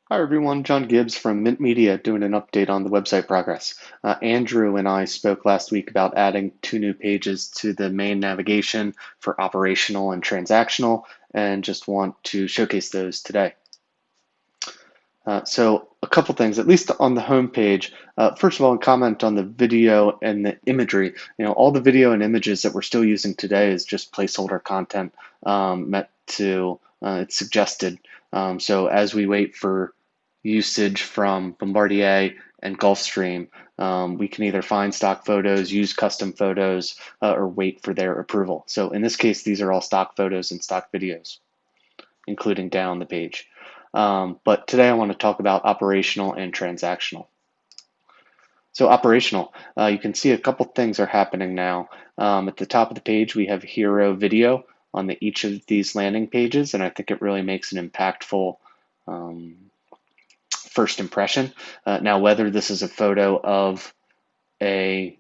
Hi everyone, John Gibbs from Mint Media doing an update on the website progress. Andrew and I spoke last week about adding two new pages to the main navigation for operational and transactional, and just want to showcase those today. So a couple things, at least on the home page. First of all, comment on the video and the imagery. All the video and images that we're still using today is just placeholder content meant to, it's suggested. So as we wait for usage from Bombardier and Gulfstream, we can either find stock photos, use custom photos, or wait for their approval. So in this case, these are all stock photos and stock videos, including down the page. But today I want to talk about operational and transactional. So operational, you can see a couple things are happening now. At the top of the page, we have hero video on each of these landing pages, and I think it really makes an impactful um, first impression. Now, whether this is a photo of a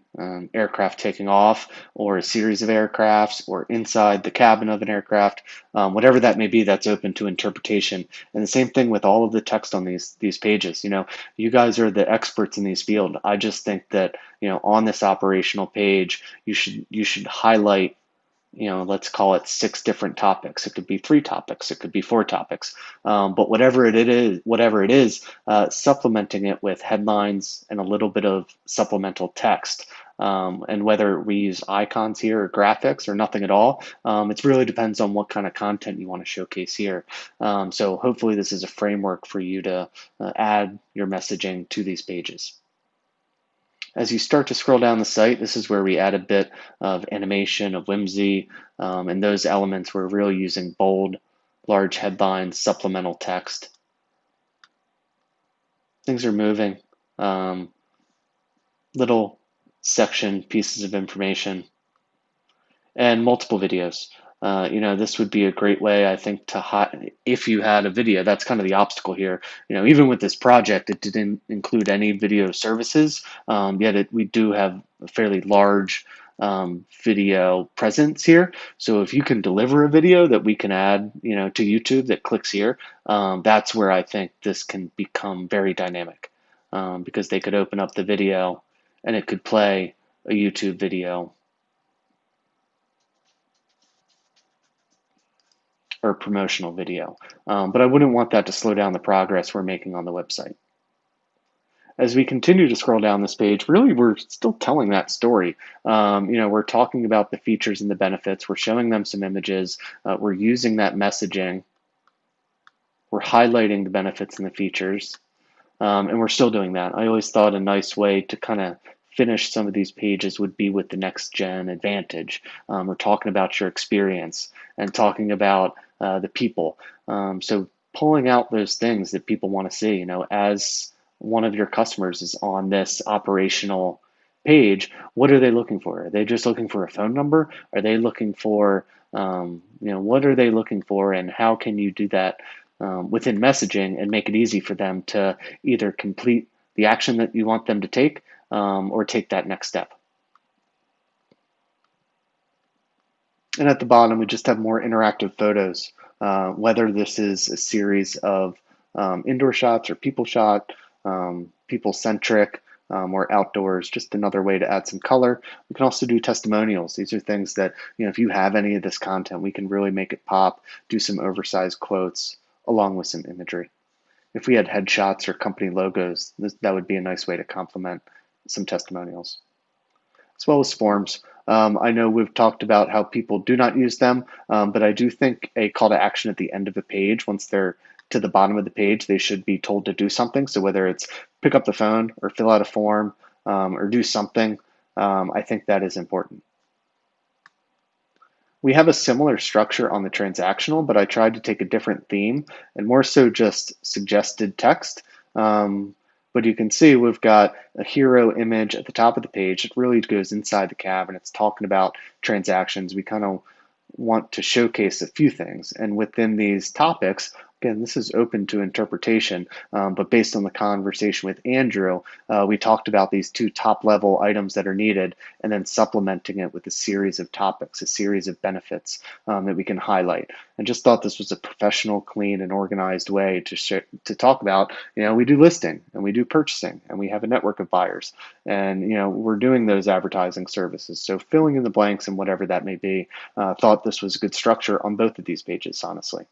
aircraft taking off, or a series of aircrafts, or inside the cabin of an aircraft, whatever that may be, that's open to interpretation. And the same thing with all of the text on these pages. You guys are the experts in these fields. I just think that on this operational page, you should highlight, let's call it 6 different topics. It could be 3 topics. It could be 4 topics. But whatever it is, supplementing it with headlines and a little bit of supplemental text. And whether we use icons here or graphics or nothing at all, it really depends on what kind of content you want to showcase here. So hopefully this is a framework for you to add your messaging to these pages. As you start to scroll down the site, this is where we add a bit of animation, of whimsy, and those elements we're really using bold, large headlines, supplemental text. Things are moving. Little section pieces of information and multiple videos. This would be a great way, I think, to hide if you had a video. That's kind of the obstacle here. Even with this project, it didn't include any video services, yet we do have a fairly large video presence here. So if you can deliver a video that we can add, to YouTube that clicks here, that's where I think this can become very dynamic, because they could open up the video and it could play a YouTube video or promotional video. But I wouldn't want that to slow down the progress we're making on the website. As we continue to scroll down this page, really we're still telling that story. We're talking about the features and the benefits. We're showing them some images. We're using that messaging. We're highlighting the benefits and the features. And we're still doing that. I always thought a nice way to kind of finish some of these pages would be with the Next Gen Advantage. We're talking about your experience and talking about the people. So pulling out those things that people want to see, as one of your customers is on this operational page, what are they looking for? Are they just looking for a phone number? Are they looking for, what are they looking for, and how can you do that within messaging and make it easy for them to either complete the action that you want them to take, or take that next step. And at the bottom, we just have more interactive photos, whether this is a series of indoor shots or people centric, or outdoors, just another way to add some color. We can also do testimonials. These are things that, if you have any of this content, we can really make it pop, do some oversized quotes along with some imagery. If we had headshots or company logos, that would be a nice way to complement some testimonials, as well as forms. I know we've talked about how people do not use them, but I do think a call to action at the end of a page, once they're to the bottom of the page, they should be told to do something. So whether it's pick up the phone or fill out a form, or do something, I think that is important. We have a similar structure on the transactional, but I tried to take a different theme and more so just suggested text. But you can see we've got a hero image at the top of the page. It really goes inside the cab and it's talking about transactions. We kind of want to showcase a few things. And within these topics, Again, this is open to interpretation, but based on the conversation with Andrew, we talked about these two top level items that are needed and then supplementing it with a series of topics, a series of benefits that we can highlight. And just thought this was a professional, clean, and organized way to talk about, we do listing and we do purchasing and we have a network of buyers and, we're doing those advertising services. So filling in the blanks and whatever that may be, thought this was a good structure on both of these pages, honestly.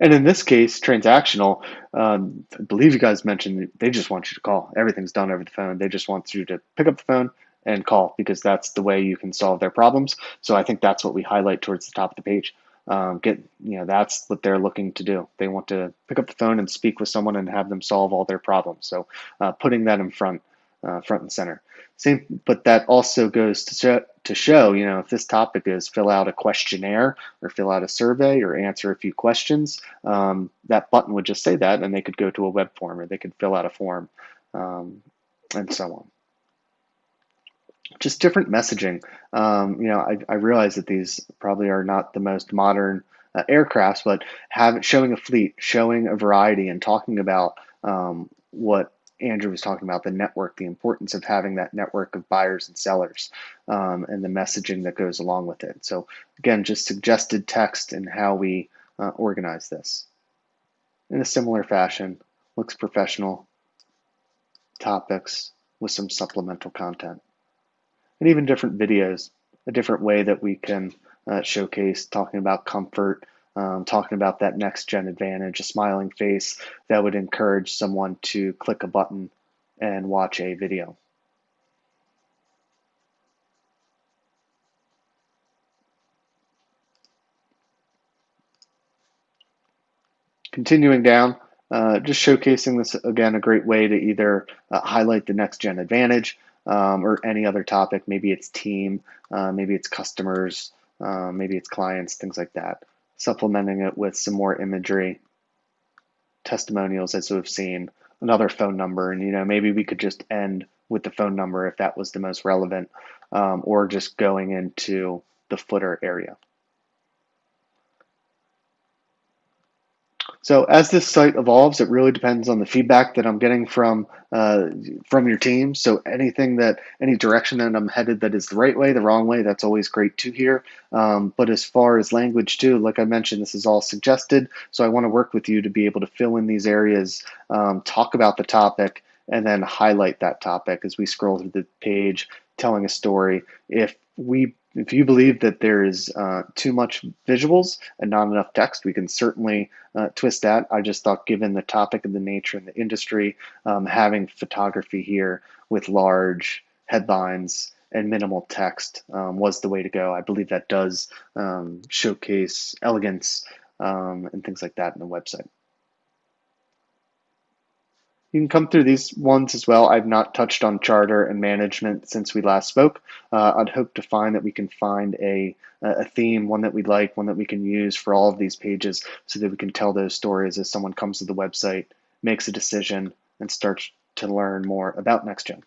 And in this case, transactional, I believe you guys mentioned they just want you to call. Everything's done over the phone. They just want you to pick up the phone and call because that's the way you can solve their problems. So I think that's what we highlight towards the top of the page. That's what they're looking to do. They want to pick up the phone and speak with someone and have them solve all their problems. So putting that in front and center. Same, but that also goes to show, if this topic is fill out a questionnaire or fill out a survey or answer a few questions, that button would just say that, and they could go to a web form or they could fill out a form, and so on. Just different messaging. I realize that these probably are not the most modern aircrafts, but showing a fleet, showing a variety, and talking about what Andrew was talking about, the network, the importance of having that network of buyers and sellers, and the messaging that goes along with it. So again, just suggested text and how we organize this in a similar fashion. Looks professional. Topics with some supplemental content. And even different videos, a different way that we can showcase talking about comfort, talking about that next gen advantage, a smiling face that would encourage someone to click a button and watch a video. Continuing down, just showcasing this again, a great way to either highlight the next gen advantage or any other topic. Maybe it's team, maybe it's customers, maybe it's clients, things like that. Supplementing it with some more imagery, testimonials as we've seen, another phone number, and maybe we could just end with the phone number if that was the most relevant, or just going into the footer area. So as this site evolves, it really depends on the feedback that I'm getting from your team. So any direction that I'm headed that is the right way, the wrong way, that's always great to hear. But as far as language too, like I mentioned, this is all suggested. So I want to work with you to be able to fill in these areas, talk about the topic, and then highlight that topic as we scroll through the page, telling a story. If you believe that there is too much visuals and not enough text, we can certainly twist that. I just thought, given the topic and the nature and the industry, having photography here with large headlines and minimal text was the way to go. I believe that does showcase elegance and things like that in the website. You can come through these ones as well. I've not touched on charter and management since we last spoke. I'd hope to find that we can find a theme, one that we like, one that we can use for all of these pages so that we can tell those stories as someone comes to the website, makes a decision, and starts to learn more about NextGen. If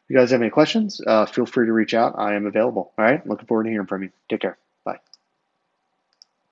you guys have any questions, feel free to reach out. I am available. All right, looking forward to hearing from you. Take care.